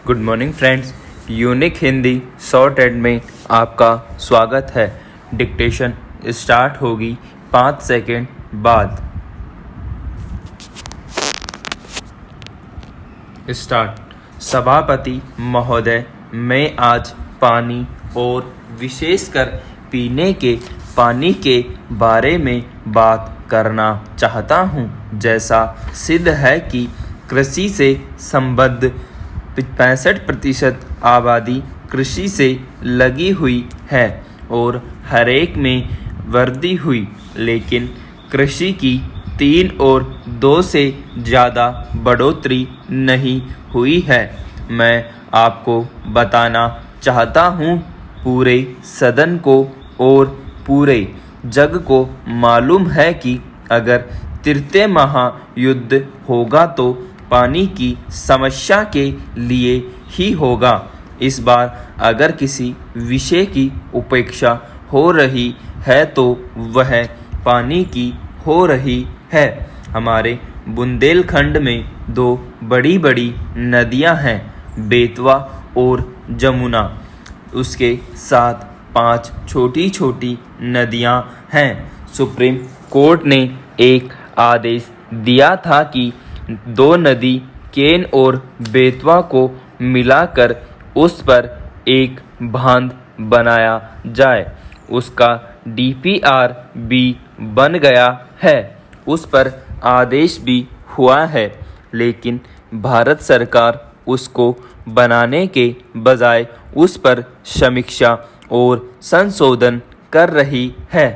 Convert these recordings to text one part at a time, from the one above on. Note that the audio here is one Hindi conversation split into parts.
Good morning friends, unique Hindi short में आपका स्वागत है। डिक्टेशन स्टार्ट होगी 5 सेकेंड बाद। स्टार्ट। सभापति महोदय, मैं आज पानी और विशेषकर पीने के पानी के बारे में बात करना चाहता हूँ। जैसा सिद्ध है कि कृषि से संबद्ध 65% आबादी कृषि से लगी हुई है और हर एक में वृद्धि हुई, लेकिन कृषि की 3 और 2 से ज़्यादा बढ़ोतरी नहीं हुई है। मैं आपको बताना चाहता हूँ, पूरे सदन को और पूरे जग को मालूम है कि अगर तृतीय महायुद्ध होगा तो पानी की समस्या के लिए ही होगा। इस बार अगर किसी विषय की उपेक्षा हो रही है तो वह पानी की हो रही है। हमारे बुंदेलखंड में 2 बड़ी बड़ी नदियां हैं, बेतवा और जमुना। उसके साथ 5 छोटी छोटी नदियां हैं। सुप्रीम कोर्ट ने एक आदेश दिया था कि 2 नदी केन और बेतवा को मिलाकर उस पर एक बांध बनाया जाए। उसका DPR भी बन गया है, उस पर आदेश भी हुआ है, लेकिन भारत सरकार उसको बनाने के बजाय उस पर समीक्षा और संशोधन कर रही है,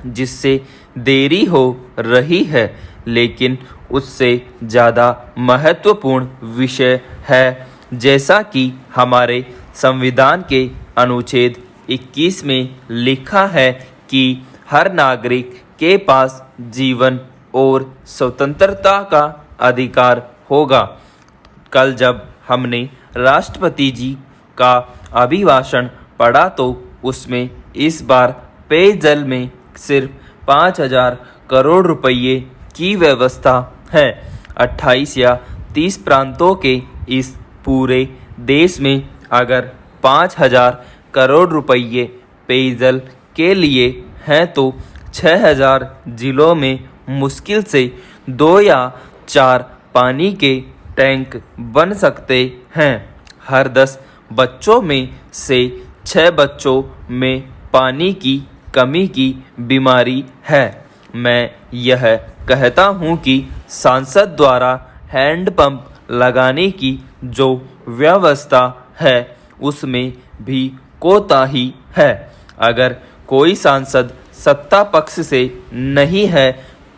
जिससे देरी हो रही है। लेकिन उससे ज़्यादा महत्वपूर्ण विषय है, जैसा कि हमारे संविधान के अनुच्छेद 21 में लिखा है कि हर नागरिक के पास जीवन और स्वतंत्रता का अधिकार होगा। कल जब हमने राष्ट्रपति जी का अभिभाषण पढ़ा तो उसमें इस बार पेयजल में सिर्फ 5,000 करोड़ रुपये की व्यवस्था है। 28 या 30 प्रांतों के इस पूरे देश में अगर 5,000 करोड़ रुपये पेयजल के लिए हैं तो 6,000 जिलों में मुश्किल से 2 या 4 पानी के टैंक बन सकते हैं। हर 10 बच्चों में से 6 बच्चों में पानी की कमी की बीमारी है। मैं यह कहता हूँ कि सांसद द्वारा हैंडपंप लगाने की जो व्यवस्था है उसमें भी कोताही है। अगर कोई सांसद सत्ता पक्ष से नहीं है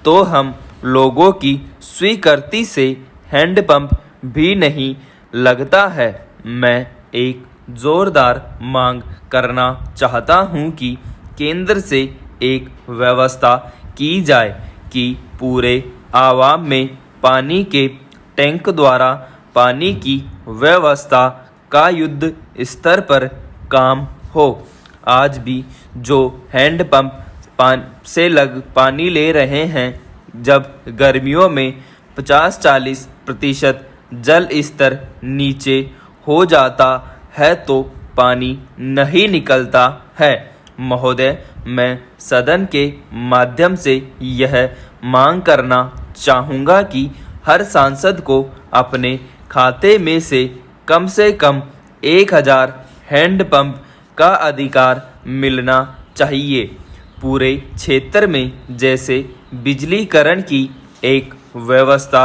तो हम लोगों की स्वीकृति से हैंडपंप भी नहीं लगता है। मैं एक जोरदार मांग करना चाहता हूँ कि केंद्र से एक व्यवस्था की जाए कि पूरे आवाम में पानी के टैंक द्वारा पानी की व्यवस्था का युद्ध स्तर पर काम हो। आज भी जो हैंडपंप से पानी ले रहे हैं, जब गर्मियों में 50-40% जल स्तर नीचे हो जाता है तो पानी नहीं निकलता है। महोदय, मैं सदन के माध्यम से यह मांग करना चाहूँगा कि हर सांसद को अपने खाते में से कम 1,000 हैंडपंप का अधिकार मिलना चाहिए। पूरे क्षेत्र में जैसे बिजलीकरण की एक व्यवस्था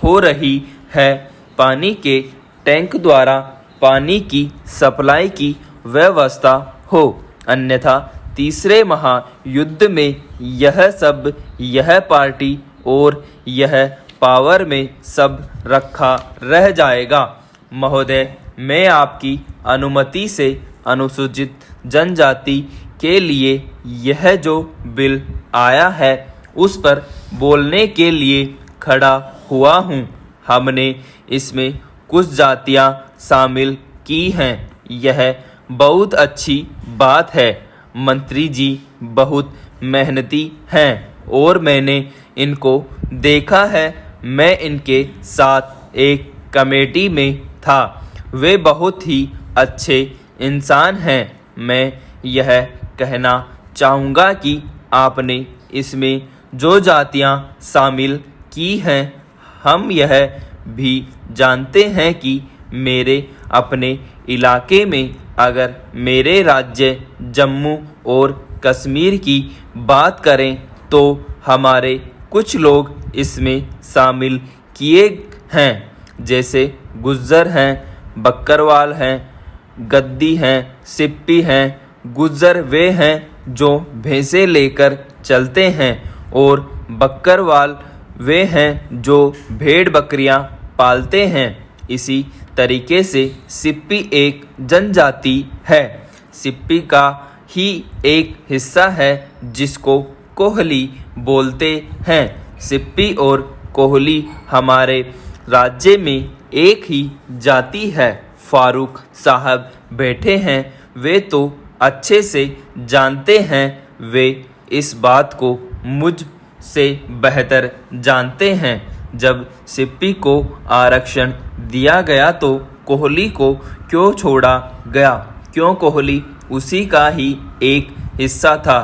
हो रही है, पानी के टैंक द्वारा पानी की सप्लाई की व्यवस्था हो। अन्यथा तीसरे महायुद्ध में यह पार्टी और यह पावर में सब रखा रह जाएगा। महोदय, मैं आपकी अनुमति से अनुसूचित जनजाति के लिए यह जो बिल आया है उस पर बोलने के लिए खड़ा हुआ हूँ। हमने इसमें कुछ जातियाँ शामिल की हैं, यह बहुत अच्छी बात है। मंत्री जी बहुत मेहनती हैं और मैंने इनको देखा है। मैं इनके साथ एक कमेटी में था। वे बहुत ही अच्छे इंसान हैं। मैं यह कहना चाहूँगा कि आपने इसमें जो जातियाँ शामिल की हैं, हम यह भी जानते हैं कि मेरे अपने इलाके में, अगर मेरे राज्य जम्मू और कश्मीर की बात करें तो हमारे कुछ लोग इसमें शामिल किए हैं, जैसे गुज्जर हैं, बकरवाल हैं, गद्दी हैं, सिप्पी हैं। गुज्जर वे हैं जो भैंसें लेकर चलते हैं और बकरवाल वे हैं जो भेड़ बकरियां पालते हैं। इसी तरीके से सिप्पी एक जनजाति है। सिप्पी का ही एक हिस्सा है जिसको कोहली बोलते हैं। सिप्पी और कोहली हमारे राज्य में एक ही जाति है। फारूक साहब बैठे हैं, वे तो अच्छे से जानते हैं। वे इस बात को मुझ से बेहतर जानते हैं। जब सिप्पी को आरक्षण दिया गया तो कोहली को क्यों छोड़ा गया? क्यों कोहली उसी का ही एक हिस्सा था।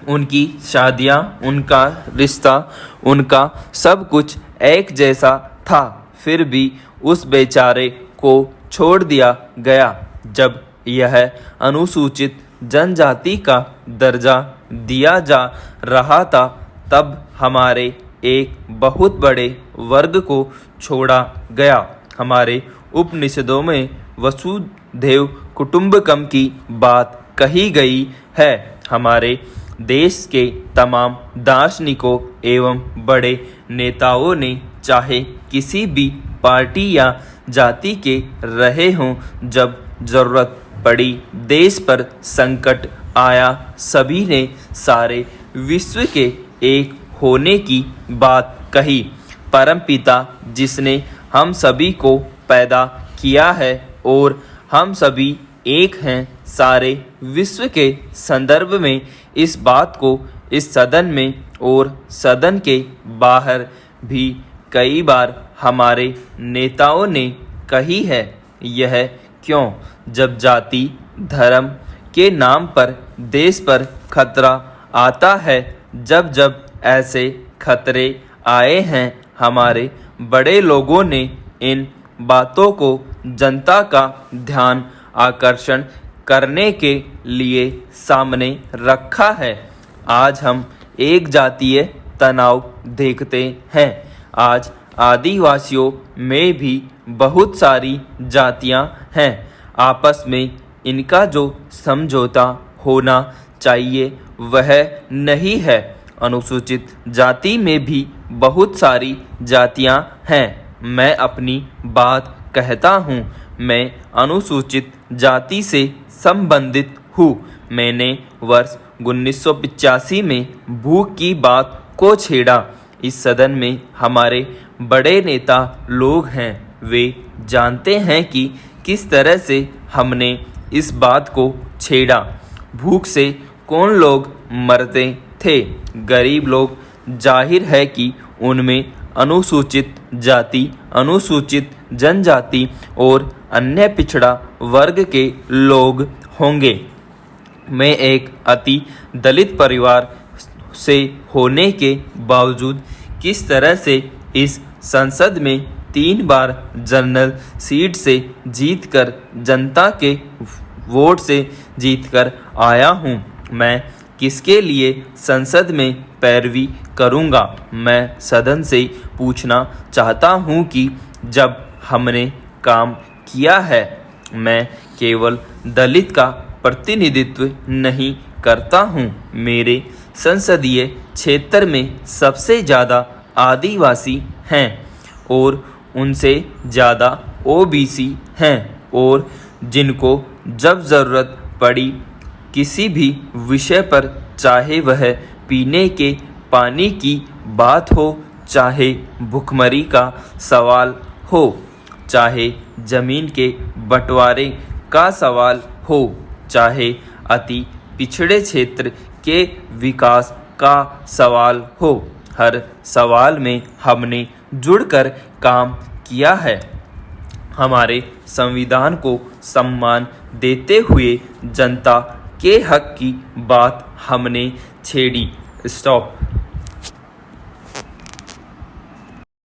उनकी शादियाँ, उनका रिश्ता, उनका सब कुछ एक जैसा था, फिर भी उस बेचारे को छोड़ दिया गया। जब यह अनुसूचित जनजाति का दर्जा दिया जा रहा था तब हमारे एक बहुत बड़े वर्ग को छोड़ा गया। हमारे उपनिषदों में वसुधैव कुटुंबकम की बात कही गई है। हमारे देश के तमाम दार्शनिकों एवं बड़े नेताओं ने, चाहे किसी भी पार्टी या जाति के रहे हों, जब जरूरत पड़ी, देश पर संकट आया, सभी ने सारे विश्व के एक होने की बात कही। परमपिता जिसने हम सभी को पैदा किया है और हम सभी एक हैं, सारे विश्व के संदर्भ में इस बात को इस सदन में और सदन के बाहर भी कई बार हमारे नेताओं ने कही है। यह क्यों? जब जाति धर्म के नाम पर देश पर खतरा आता है, जब जब ऐसे खतरे आए हैं, हमारे बड़े लोगों ने इन बातों को जनता का ध्यान आकर्षण करने के लिए सामने रखा है। आज हम एक जातीय तनाव देखते हैं। आज आदिवासियों में भी बहुत सारी जातियां हैं। आपस में इनका जो समझौता होना चाहिए वह नहीं है। अनुसूचित जाति में भी बहुत सारी जातियां हैं। मैं अपनी बात कहता हूँ। मैं अनुसूचित जाति से संबंधित हूँ। मैंने वर्ष 1985 में भूख की बात को छेड़ा। इस सदन में हमारे बड़े नेता लोग हैं। वे जानते हैं कि किस तरह से हमने इस बात को छेड़ा। भूख से कौन लोग मरते थे? गरीब लोग। जाहिर है कि उनमें अनुसूचित जाति, अनुसूचित जनजाति और अन्य पिछड़ा वर्ग के लोग होंगे। मैं एक अति दलित परिवार से होने के बावजूद किस तरह से इस संसद में 3 बार जनरल सीट से जीतकर, जनता के वोट से जीतकर आया हूँ। मैं किसके लिए संसद में पैरवी करूँगा? मैं सदन से पूछना चाहता हूँ कि जब हमने काम किया है, मैं केवल दलित का प्रतिनिधित्व नहीं करता हूँ। मेरे संसदीय क्षेत्र में सबसे ज़्यादा आदिवासी हैं और उनसे ज़्यादा ओबीसी हैं, और जिनको जब ज़रूरत पड़ी किसी भी विषय पर, चाहे वह पीने के पानी की बात हो, चाहे भुखमरी का सवाल हो, चाहे ज़मीन के बंटवारे का सवाल हो, चाहे अति पिछड़े क्षेत्र के विकास का सवाल हो, हर सवाल में हमने जुड़कर काम किया है। हमारे संविधान को सम्मान देते हुए जनता के हक की बात हमने छेड़ी। स्टॉप।